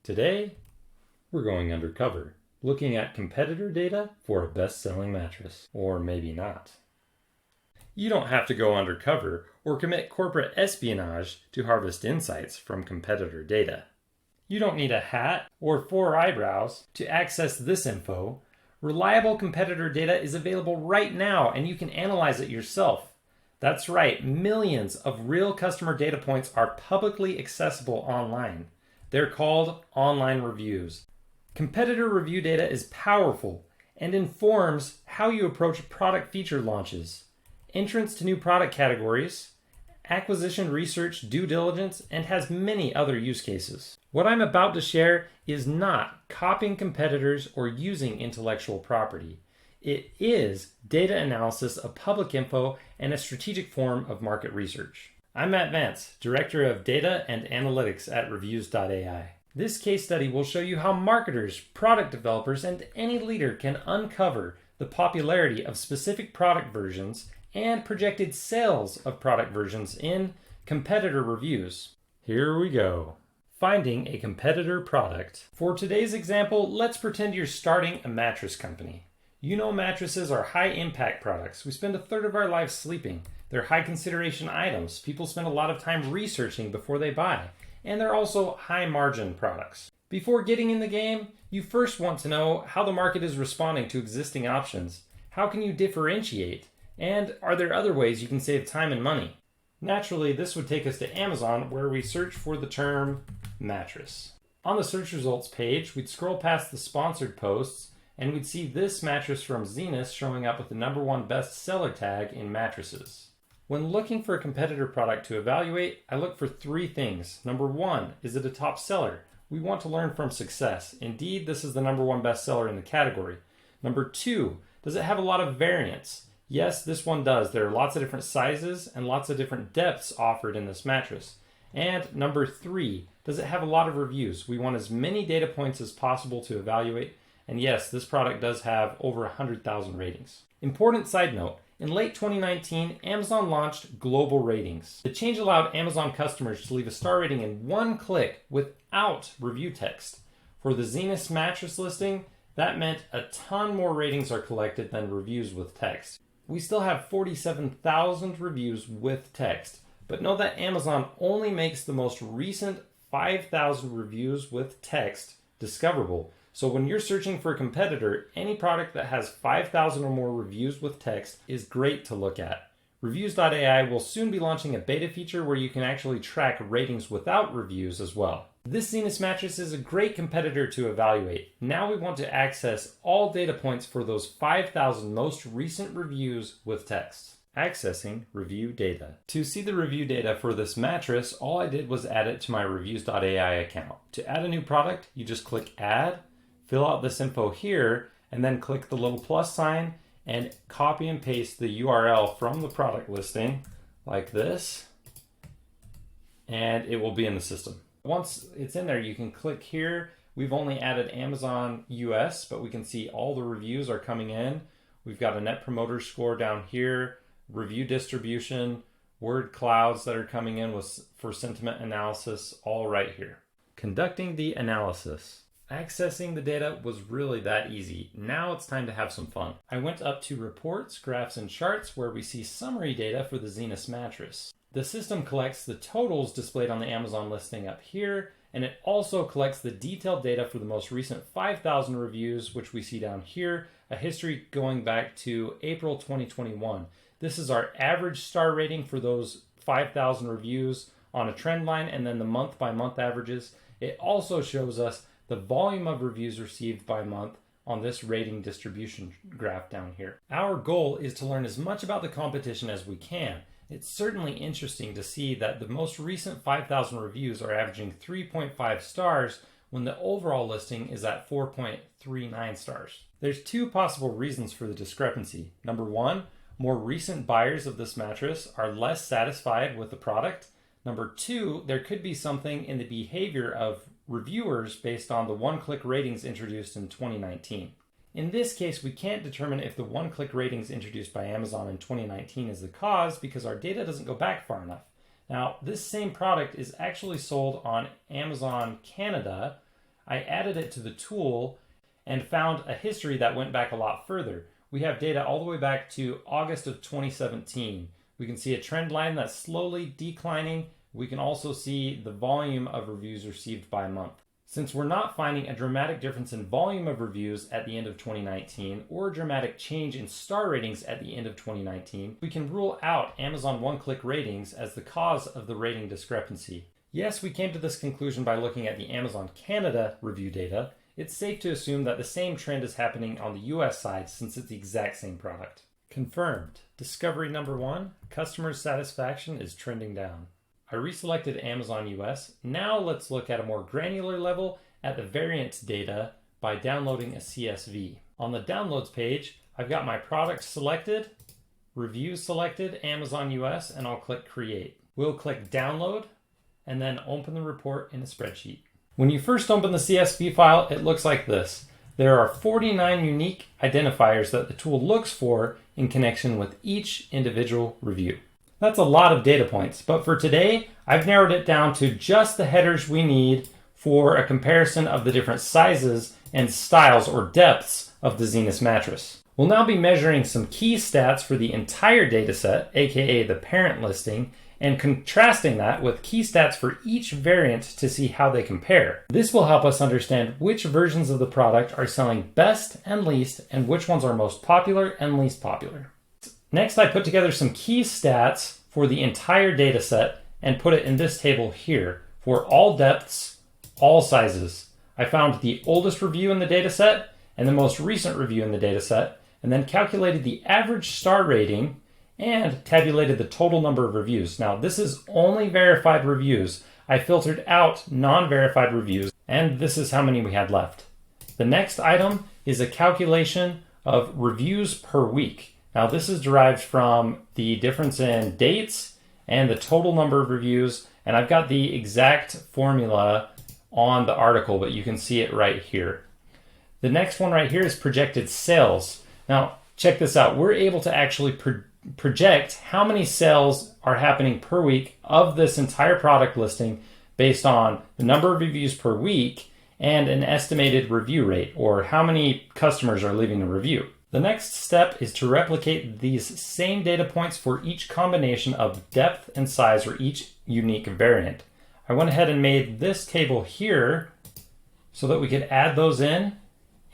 Today, we're going undercover, looking at competitor data for a best-selling mattress. Or maybe not. You don't have to go undercover or commit corporate espionage to harvest insights from competitor data. You don't need a hat or 4 eyebrows to access this info. Reliable competitor data is available right now, and you can analyze it yourself. That's right, millions of real customer data points are publicly accessible online. They're called online reviews. Competitor review data is powerful and informs how you approach product feature launches, entrance to new product categories, acquisition research, due diligence, and has many other use cases. What I'm about to share is not copying competitors or using intellectual property. It is data analysis of public info and a strategic form of market research. I'm Matt Vance, Director of Data and Analytics at REVIEWS.ai. This case study will show you how marketers, product developers, and any leader can uncover the popularity of specific product versions and projected sales of product versions in competitor reviews. Here we go. Finding a competitor product. For today's example, let's pretend you're starting a mattress company. You know mattresses are high-impact products. We spend a third of our lives sleeping. They're high-consideration items. People spend a lot of time researching before they buy. And they're also high-margin products. Before getting in the game, you first want to know how the market is responding to existing options. How can you differentiate? And are there other ways you can save time and money? Naturally, this would take us to Amazon, where we search for the term mattress. On the search results page, we'd scroll past the sponsored posts, and we'd see this mattress from Zinus showing up with the #1 bestseller tag in mattresses. When looking for a competitor product to evaluate, I look for 3 things. Number 1, is it a top seller? We want to learn from success. Indeed, this is the #1 bestseller in the category. Number 2, does it have a lot of variance? Yes, this one does. There are lots of different sizes and lots of different depths offered in this mattress. And number 3, does it have a lot of reviews? We want as many data points as possible to evaluate. And yes, this product does have over 100,000 ratings. Important side note, in late 2019, Amazon launched global ratings. The change allowed Amazon customers to leave a star rating in 1 click without review text. For the Zinus mattress listing, that meant a ton more ratings are collected than reviews with text. We still have 47,000 reviews with text, but know that Amazon only makes the most recent 5,000 reviews with text discoverable. So when you're searching for a competitor, any product that has 5,000 or more reviews with text is great to look at. REVIEWS.ai will soon be launching a beta feature where you can actually track ratings without reviews as well. This Zinus mattress is a great competitor to evaluate. Now we want to access all data points for those 5,000 most recent reviews with text. Accessing review data. To see the review data for this mattress, all I did was add it to my REVIEWS.ai account. To add a new product, you just click Add, fill out this info here, and then click the little plus sign and copy and paste the URL from the product listing like this, and it will be in the system. Once it's in there, you can click here. We've only added Amazon US, but we can see all the reviews are coming in. We've got a net promoter score down here, review distribution, word clouds that are coming in for sentiment analysis, all right here. Conducting the analysis. Accessing the data was really that easy. Now it's time to have some fun. I went up to Reports, Graphs, and Charts, where we see summary data for the Zinus mattress. The system collects the totals displayed on the Amazon listing up here, and it also collects the detailed data for the most recent 5,000 reviews, which we see down here, a history going back to April 2021. This is our average star rating for those 5,000 reviews on a trend line, and then the month-by-month averages. It also shows us the volume of reviews received by month on this rating distribution graph down here. Our goal is to learn as much about the competition as we can. It's certainly interesting to see that the most recent 5,000 reviews are averaging 3.5 stars when the overall listing is at 4.39 stars. There's 2 possible reasons for the discrepancy. Number 1, more recent buyers of this mattress are less satisfied with the product. Number 2, there could be something in the behavior of reviewers based on the 1-click ratings introduced in 2019. In this case, we can't determine if the 1-click ratings introduced by Amazon in 2019 is the cause because our data doesn't go back far enough. Now, this same product is actually sold on Amazon Canada I added it to the tool and found a history that went back a lot further. We have data all the way back to August of 2017. We can see a trend line that's slowly declining. We can also see the volume of reviews received by month. Since we're not finding a dramatic difference in volume of reviews at the end of 2019 or a dramatic change in star ratings at the end of 2019, we can rule out Amazon one-click ratings as the cause of the rating discrepancy. Yes, we came to this conclusion by looking at the Amazon Canada review data. It's safe to assume that the same trend is happening on the US side since it's the exact same product. Confirmed. Discovery number 1, customer satisfaction is trending down. I reselected Amazon US. Now let's look at a more granular level at the variance data by downloading a CSV. On the downloads page, I've got my product selected, reviews selected, Amazon US, and I'll click create. We'll click download and then open the report in a spreadsheet. When you first open the CSV file, it looks like this. There are 49 unique identifiers that the tool looks for in connection with each individual review. That's a lot of data points, but for today, I've narrowed it down to just the headers we need for a comparison of the different sizes and styles or depths of the Zinus mattress. We'll now be measuring some key stats for the entire dataset, aka the parent listing, and contrasting that with key stats for each variant to see how they compare. This will help us understand which versions of the product are selling best and least, and which ones are most popular and least popular. Next, I put together some key stats for the entire data set and put it in this table here for all depths, all sizes. I found the oldest review in the data set and the most recent review in the data set, and then calculated the average star rating and tabulated the total number of reviews. Now, this is only verified reviews. I filtered out non-verified reviews, and this is how many we had left. The next item is a calculation of reviews per week. Now, this is derived from the difference in dates and the total number of reviews, and I've got the exact formula on the article, but you can see it right here. The next one right here is projected sales. Now, check this out. We're able to actually project how many sales are happening per week of this entire product listing based on the number of reviews per week and an estimated review rate, or how many customers are leaving a review. The next step is to replicate these same data points for each combination of depth and size for each unique variant. I went ahead and made this table here so that we could add those in,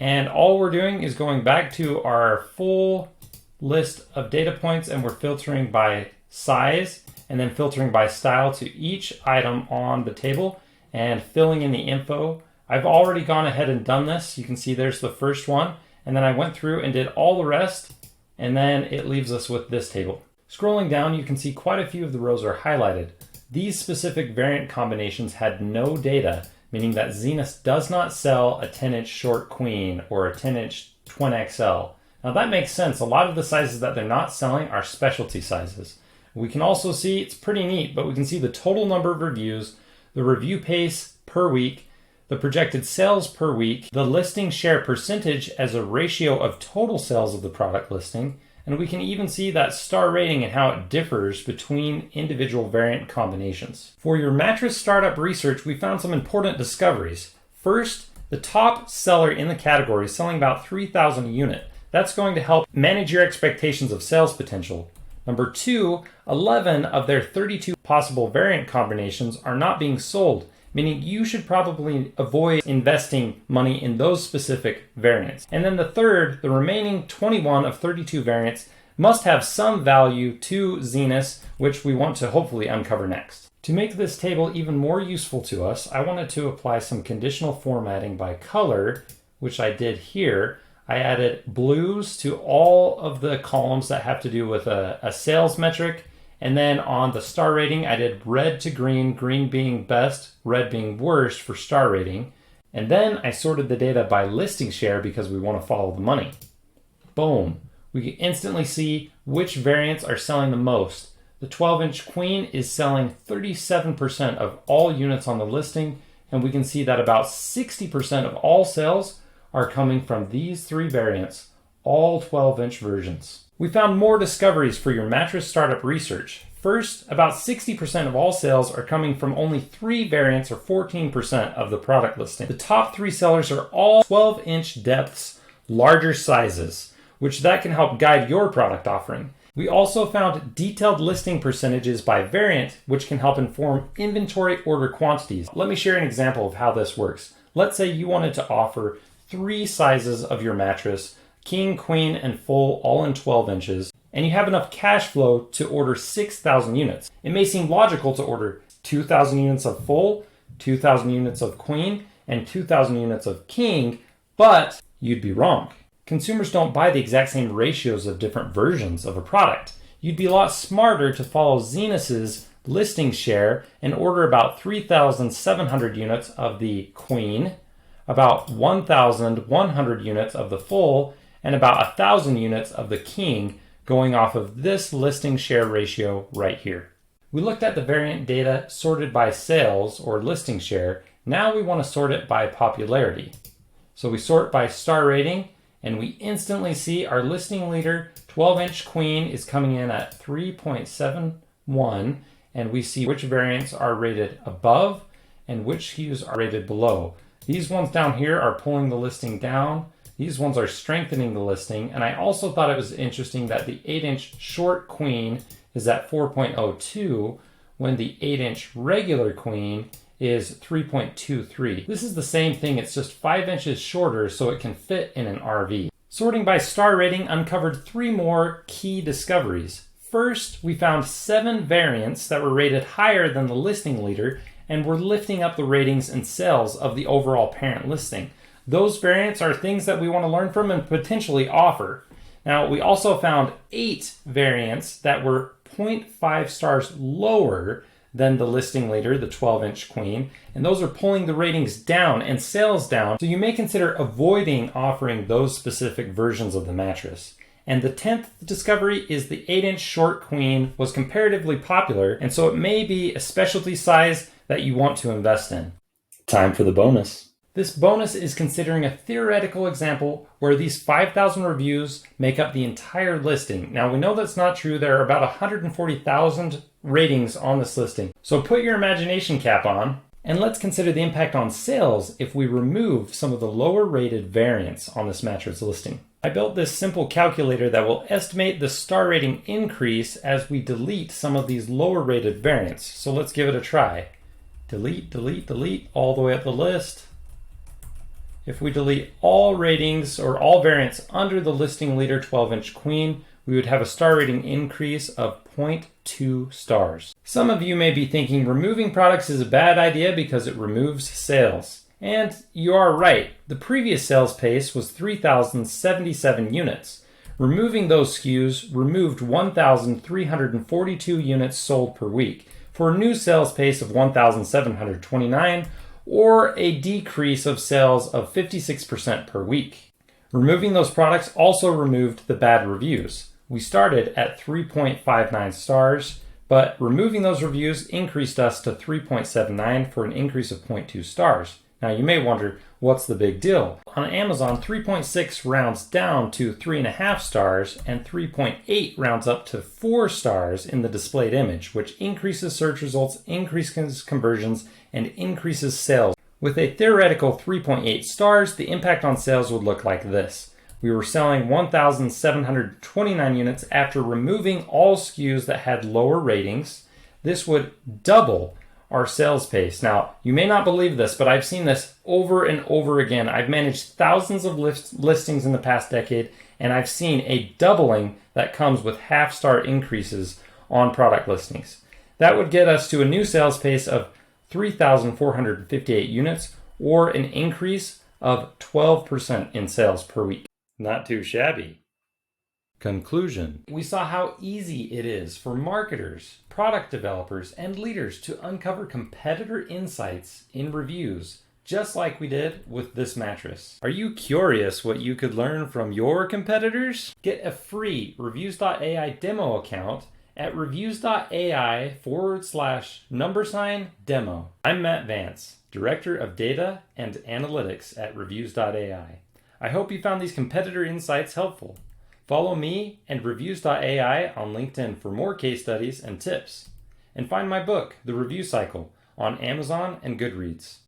and all we're doing is going back to our full list of data points, and we're filtering by size and then filtering by style to each item on the table and filling in the info. I've already gone ahead and done this. You can see there's the first one, and then I went through and did all the rest, and then it leaves us with this table. Scrolling down, you can see quite a few of the rows are highlighted. These specific variant combinations had no data, meaning that Zinus does not sell a 10-inch short queen or a 10-inch twin XL. Now that makes sense. A lot of the sizes that they're not selling are specialty sizes. We can also see, it's pretty neat, but we can see the total number of reviews, the review pace per week, the projected sales per week, the listing share percentage as a ratio of total sales of the product listing, and we can even see that star rating and how it differs between individual variant combinations. For your mattress startup research, we found some important discoveries. First, the top seller in the category is selling about 3,000 a unit. That's going to help manage your expectations of sales potential. Number 2, 11 of their 32 possible variant combinations are not being sold, meaning you should probably avoid investing money in those specific variants. And then the third, the remaining 21 of 32 variants must have some value to Zinus, which we want to hopefully uncover next. To make this table even more useful to us, I wanted to apply some conditional formatting by color, which I did here. I added blues to all of the columns that have to do with a sales metric. And then on the star rating, I did red to green, green being best, red being worst for star rating. And then I sorted the data by listing share because we want to follow the money. Boom. We can instantly see which variants are selling the most. The 12-inch queen is selling 37% of all units on the listing, and we can see that about 60% of all sales are coming from these 3 variants, all 12-inch versions. We found more discoveries for your mattress startup research. First, about 60% of all sales are coming from only 3 variants or 14% of the product listing. The top 3 sellers are all 12-inch depths, larger sizes, which that can help guide your product offering. We also found detailed listing percentages by variant, which can help inform inventory order quantities. Let me share an example of how this works. Let's say you wanted to offer 3 sizes of your mattress, king, queen, and full, all in 12 inches, and you have enough cash flow to order 6,000 units. It may seem logical to order 2,000 units of full, 2,000 units of queen, and 2,000 units of king, but you'd be wrong. Consumers don't buy the exact same ratios of different versions of a product. You'd be a lot smarter to follow Zinus's listing share and order about 3,700 units of the queen, about 1,100 units of the full, and about 1,000 units of the king, going off of this listing share ratio right here. We looked at the variant data sorted by sales or listing share. Now we want to sort it by popularity. So we sort by star rating, and we instantly see our listing leader 12-inch queen is coming in at 3.71, and we see which variants are rated above and which SKUs are rated below. These ones down here are pulling the listing down. These ones are strengthening the listing, and I also thought it was interesting that the 8-inch short queen is at 4.02 when the 8-inch regular queen is 3.23. This is the same thing, it's just 5 inches shorter so it can fit in an RV. Sorting by star rating uncovered 3 more key discoveries. First, we found 7 variants that were rated higher than the listing leader and were lifting up the ratings and sales of the overall parent listing. Those variants are things that we want to learn from and potentially offer. Now, we also found 8 variants that were 0.5 stars lower than the listing leader, the 12-inch queen, and those are pulling the ratings down and sales down, so you may consider avoiding offering those specific versions of the mattress. And the 10th discovery is the 8-inch short queen was comparatively popular, and so it may be a specialty size that you want to invest in. Time for the bonus. This bonus is considering a theoretical example where these 5,000 reviews make up the entire listing. Now, we know that's not true. There are about 140,000 ratings on this listing. So put your imagination cap on, and let's consider the impact on sales if we remove some of the lower rated variants on this mattress listing. I built this simple calculator that will estimate the star rating increase as we delete some of these lower rated variants. So let's give it a try. Delete, delete, delete, all the way up the list. If we delete all ratings or all variants under the listing leader 12-inch queen, we would have a star rating increase of 0.2 stars. Some of you may be thinking removing products is a bad idea because it removes sales. And you are right. The previous sales pace was 3,077 units. Removing those SKUs removed 1,342 units sold per week for a new sales pace of 1,729, or a decrease of sales of 56% per week. Removing those products also removed the bad reviews. We started at 3.59 stars, but removing those reviews increased us to 3.79 for an increase of 0.2 stars. Now you may wonder, what's the big deal? On Amazon, 3.6 rounds down to 3.5 stars, and 3.8 rounds up to 4 stars in the displayed image, which increases search results, increases conversions, and increases sales. With a theoretical 3.8 stars, the impact on sales would look like this. We were selling 1,729 units after removing all SKUs that had lower ratings. This would double our sales pace. Now, you may not believe this, but I've seen this over and over again. I've managed thousands of listings in the past decade, and I've seen a doubling that comes with half-star increases on product listings. That would get us to a new sales pace of 3,458 units, or an increase of 12% in sales per week. Not too shabby. Conclusion. We saw how easy it is for marketers, product developers, and leaders to uncover competitor insights in reviews, just like we did with this mattress. Are you curious what you could learn from your competitors? Get a free REVIEWS.ai demo account at REVIEWS.ai/demo. I'm Matt Vance, Director of Data and Analytics at REVIEWS.ai. I hope you found these competitor insights helpful. Follow me and REVIEWS.ai on LinkedIn for more case studies and tips. And find my book, The Review Cycle, on Amazon and Goodreads.